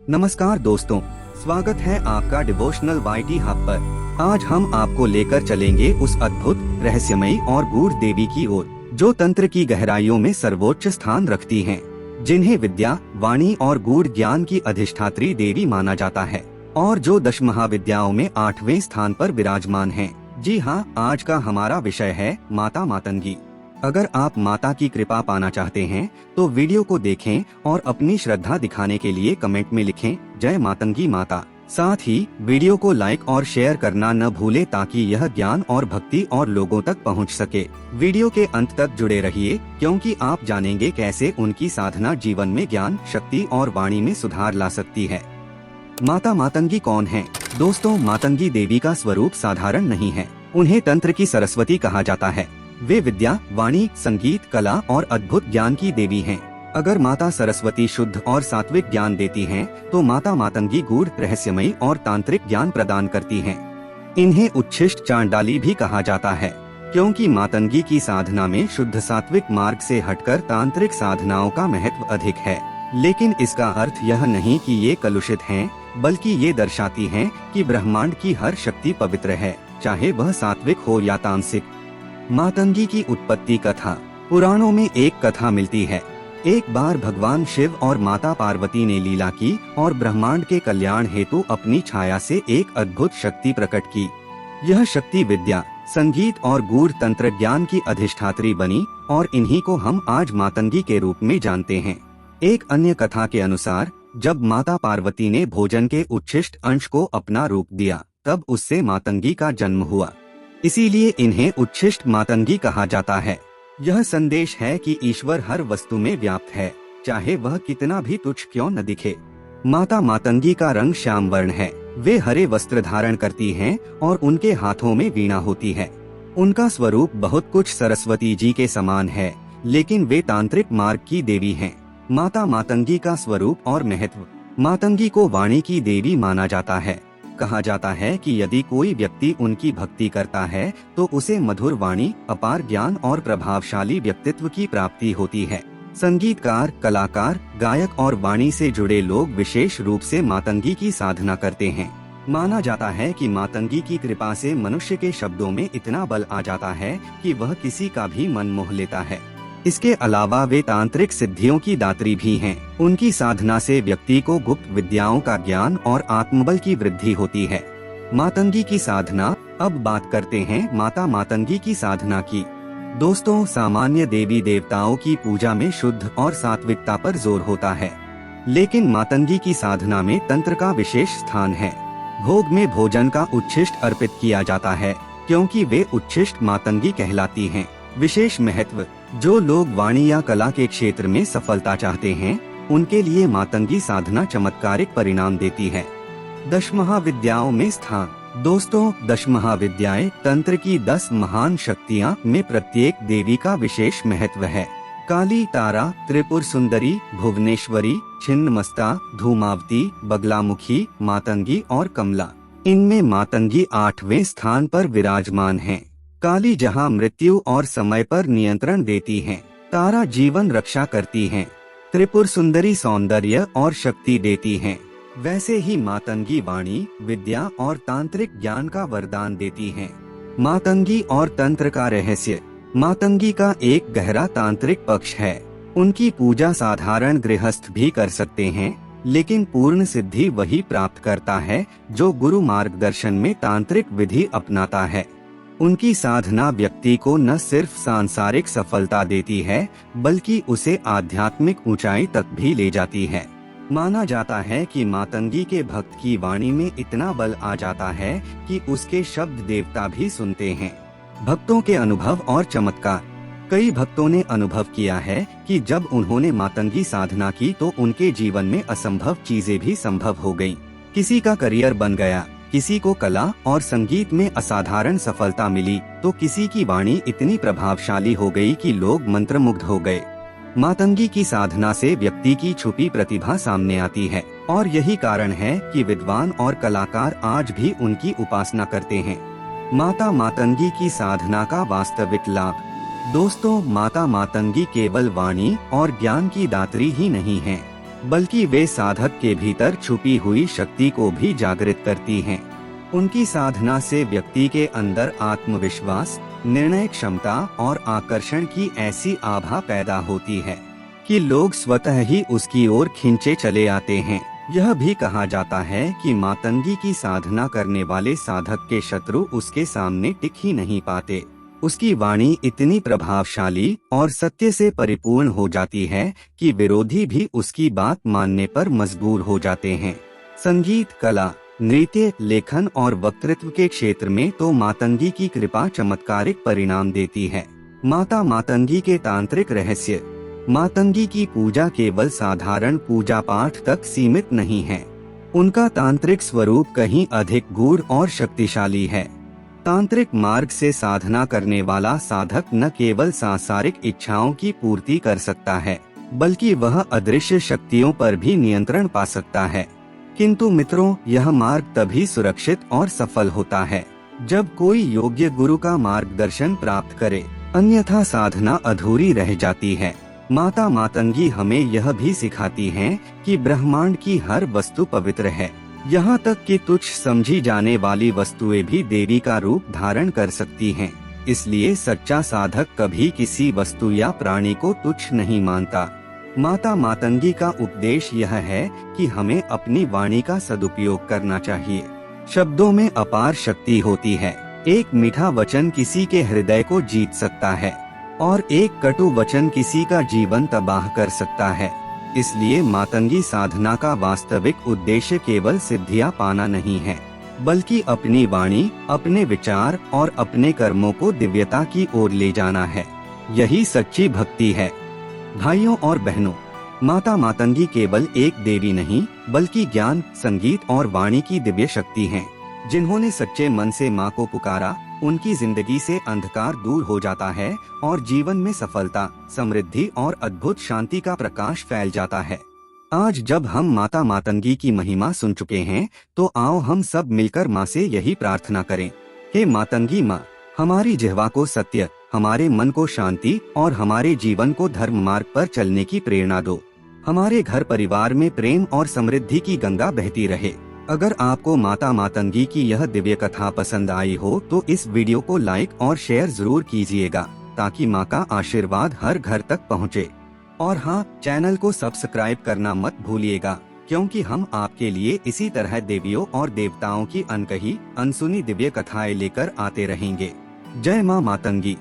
नमस्कार दोस्तों, स्वागत है आपका डिवोशनल वाईटी हब पर। आज हम आपको लेकर चलेंगे उस अद्भुत, रहस्यमयी और गूढ़ देवी की ओर, जो तंत्र की गहराइयों में सर्वोच्च स्थान रखती हैं, जिन्हें विद्या, वाणी और गूढ़ ज्ञान की अधिष्ठात्री देवी माना जाता है और जो 10 महाविद्याओं में 8वें स्थान पर विराजमान हैं। जी हाँ, आज का हमारा विषय है माता मातंगी। अगर आप माता की कृपा पाना चाहते हैं तो वीडियो को देखें और अपनी श्रद्धा दिखाने के लिए कमेंट में लिखें जय मातंगी माता। साथ ही वीडियो को लाइक और शेयर करना न भूलें ताकि यह ज्ञान और भक्ति और लोगों तक पहुंच सके। वीडियो के अंत तक जुड़े रहिए क्योंकि आप जानेंगे कैसे उनकी साधना जीवन में ज्ञान, शक्ति और वाणी में सुधार ला सकती है। माता मातंगी कौन है? दोस्तों, मातंगी देवी का स्वरूप साधारण नहीं है। उन्हें तंत्र की सरस्वती कहा जाता है। वे विद्या, वाणी, संगीत, कला और अद्भुत ज्ञान की देवी हैं। अगर माता सरस्वती शुद्ध और सात्विक ज्ञान देती हैं, तो माता मातंगी गूढ़, रहस्यमयी और तांत्रिक ज्ञान प्रदान करती हैं। इन्हें उच्छिष्ट चांडाली भी कहा जाता है, क्योंकि मातंगी की साधना में शुद्ध सात्विक मार्ग से हटकर तांत्रिक साधनाओं का महत्व अधिक है। लेकिन इसका अर्थ यह नहीं कि ये कलुषित हैं, बल्कि ये दर्शाती हैं कि ब्रह्मांड की हर शक्ति पवित्र है, चाहे वह सात्विक हो या तामसिक। मातंगी की उत्पत्ति कथा। पुराणों में एक कथा मिलती है। एक बार भगवान शिव और माता पार्वती ने लीला की और ब्रह्मांड के कल्याण हेतु अपनी छाया से एक अद्भुत शक्ति प्रकट की। यह शक्ति विद्या, संगीत और गूढ़ तंत्र ज्ञान की अधिष्ठात्री बनी और इन्हीं को हम आज मातंगी के रूप में जानते हैं। एक अन्य कथा के अनुसार जब माता पार्वती ने भोजन के उच्छिष्ट अंश को अपना रूप दिया, तब उससे मातंगी का जन्म हुआ। इसीलिए इन्हें उच्छिष्ट मातंगी कहा जाता है। यह संदेश है कि ईश्वर हर वस्तु में व्याप्त है, चाहे वह कितना भी तुच्छ क्यों न दिखे। माता मातंगी का रंग श्याम वर्ण है। वे हरे वस्त्र धारण करती हैं और उनके हाथों में वीणा होती है। उनका स्वरूप बहुत कुछ सरस्वती जी के समान है, लेकिन वे तांत्रिक मार्ग की देवी हैं। माता मातंगी का स्वरूप और महत्व। मातंगी को वाणी की देवी माना जाता है। कहा जाता है कि यदि कोई व्यक्ति उनकी भक्ति करता है तो उसे मधुर वाणी, अपार ज्ञान और प्रभावशाली व्यक्तित्व की प्राप्ति होती है। संगीतकार, कलाकार, गायक और वाणी से जुड़े लोग विशेष रूप से मातंगी की साधना करते हैं। माना जाता है कि मातंगी की कृपा से मनुष्य के शब्दों में इतना बल आ जाता है कि वह किसी का भी मन मोह लेता है। इसके अलावा वे तांत्रिक सिद्धियों की दात्री भी हैं। उनकी साधना से व्यक्ति को गुप्त विद्याओं का ज्ञान और आत्मबल की वृद्धि होती है। मातंगी की साधना। अब बात करते हैं माता मातंगी की साधना की। दोस्तों, सामान्य देवी देवताओं की पूजा में शुद्ध और सात्विकता पर जोर होता है, लेकिन मातंगी की साधना में तंत्र का विशेष स्थान है। भोग में भोजन का उच्छिष्ट अर्पित किया जाता है, क्योंकि वे उच्छिष्ट मातंगी कहलाती हैं। विशेष महत्व। जो लोग वाणी या कला के क्षेत्र में सफलता चाहते हैं, उनके लिए मातंगी साधना चमत्कारिक परिणाम देती है। 10 महाविद्याओं में स्थान। दोस्तों, 10 महाविद्याएं तंत्र की 10 महान शक्तियां में प्रत्येक देवी का विशेष महत्व है। काली, तारा, त्रिपुर सुंदरी, भुवनेश्वरी, छिन्नमस्ता, धूमावती, बगलामुखी, मातंगी और कमला। इनमें मातंगी 8वें स्थान पर विराजमान है। काली जहां मृत्यु और समय पर नियंत्रण देती हैं, तारा जीवन रक्षा करती हैं, त्रिपुर सुंदरी सौंदर्य और शक्ति देती हैं, वैसे ही मातंगी वाणी, विद्या और तांत्रिक ज्ञान का वरदान देती हैं। मातंगी और तंत्र का रहस्य। मातंगी का एक गहरा तांत्रिक पक्ष है। उनकी पूजा साधारण गृहस्थ भी कर सकते हैं, लेकिन पूर्ण सिद्धि वही प्राप्त करता है जो गुरु मार्गदर्शन में तांत्रिक विधि अपनाता है। उनकी साधना व्यक्ति को न सिर्फ सांसारिक सफलता देती है, बल्कि उसे आध्यात्मिक ऊंचाई तक भी ले जाती है। माना जाता है कि मातंगी के भक्त की वाणी में इतना बल आ जाता है कि उसके शब्द देवता भी सुनते हैं। भक्तों के अनुभव और चमत्कार। कई भक्तों ने अनुभव किया है कि जब उन्होंने मातंगी साधना की तो उनके जीवन में असंभव चीजें भी संभव हो गईं। किसी का करियर बन गया, किसी को कला और संगीत में असाधारण सफलता मिली, तो किसी की वाणी इतनी प्रभावशाली हो गई कि लोग मंत्रमुग्ध हो गए। मातंगी की साधना से व्यक्ति की छुपी प्रतिभा सामने आती है और यही कारण है कि विद्वान और कलाकार आज भी उनकी उपासना करते हैं। माता मातंगी की साधना का वास्तविक लाभ। दोस्तों, माता मातंगी केवल वाणी और ज्ञान की दात्री ही नहीं है, बल्कि वे साधक के भीतर छुपी हुई शक्ति को भी जागृत करती हैं। उनकी साधना से व्यक्ति के अंदर आत्मविश्वास, निर्णय क्षमता और आकर्षण की ऐसी आभा पैदा होती है कि लोग स्वतः ही उसकी ओर खींचे चले आते हैं। यह भी कहा जाता है कि मातंगी की साधना करने वाले साधक के शत्रु उसके सामने टिक ही नहीं पाते। उसकी वाणी इतनी प्रभावशाली और सत्य से परिपूर्ण हो जाती है कि विरोधी भी उसकी बात मानने पर मजबूर हो जाते हैं। संगीत, कला, नृत्य, लेखन और वक्तृत्व के क्षेत्र में तो मातंगी की कृपा चमत्कारिक परिणाम देती है। माता मातंगी के तांत्रिक रहस्य। मातंगी की पूजा केवल साधारण पूजा पाठ तक सीमित नहीं है। उनका तांत्रिक स्वरूप कहीं अधिक गूढ़ और शक्तिशाली है। तांत्रिक मार्ग से साधना करने वाला साधक न केवल सांसारिक इच्छाओं की पूर्ति कर सकता है, बल्कि वह अदृश्य शक्तियों पर भी नियंत्रण पा सकता है। किंतु मित्रों, यह मार्ग तभी सुरक्षित और सफल होता है जब कोई योग्य गुरु का मार्गदर्शन प्राप्त करे, अन्यथा साधना अधूरी रह जाती है। माता मातंगी हमें यह भी सिखाती हैं कि ब्रह्मांड की हर वस्तु पवित्र है, यहाँ तक कि तुच्छ समझी जाने वाली वस्तुएं भी देवी का रूप धारण कर सकती हैं। इसलिए सच्चा साधक कभी किसी वस्तु या प्राणी को तुच्छ नहीं मानता। माता मातंगी का उपदेश यह है कि हमें अपनी वाणी का सदुपयोग करना चाहिए। शब्दों में अपार शक्ति होती है। एक मीठा वचन किसी के हृदय को जीत सकता है और एक कटु वचन किसी का जीवन तबाह कर सकता है। इसलिए मातंगी साधना का वास्तविक उद्देश्य केवल सिद्धियां पाना नहीं है, बल्कि अपनी वाणी, अपने विचार और अपने कर्मों को दिव्यता की ओर ले जाना है। यही सच्ची भक्ति है। भाइयों और बहनों, माता मातंगी केवल एक देवी नहीं, बल्कि ज्ञान, संगीत और वाणी की दिव्य शक्ति हैं। जिन्होंने सच्चे मन से माँ को पुकारा, उनकी जिंदगी से अंधकार दूर हो जाता है और जीवन में सफलता, समृद्धि और अद्भुत शांति का प्रकाश फैल जाता है। आज जब हम माता मातंगी की महिमा सुन चुके हैं, तो आओ हम सब मिलकर माँ से यही प्रार्थना करें। हे मातंगी माँ, हमारी जिह्वा को सत्य, हमारे मन को शांति और हमारे जीवन को धर्म मार्ग पर चलने की प्रेरणा दो। हमारे घर परिवार में प्रेम और समृद्धि की गंगा बहती रहे। अगर आपको माता मातंगी की यह दिव्य कथा पसंद आई हो तो इस वीडियो को लाइक और शेयर जरूर कीजिएगा, ताकि माँ का आशीर्वाद हर घर तक पहुँचे। और हाँ, चैनल को सब्सक्राइब करना मत भूलिएगा, क्योंकि हम आपके लिए इसी तरह देवियों और देवताओं की अनकही, अनसुनी दिव्य कथाएं लेकर आते रहेंगे। जय माँ मातंगी।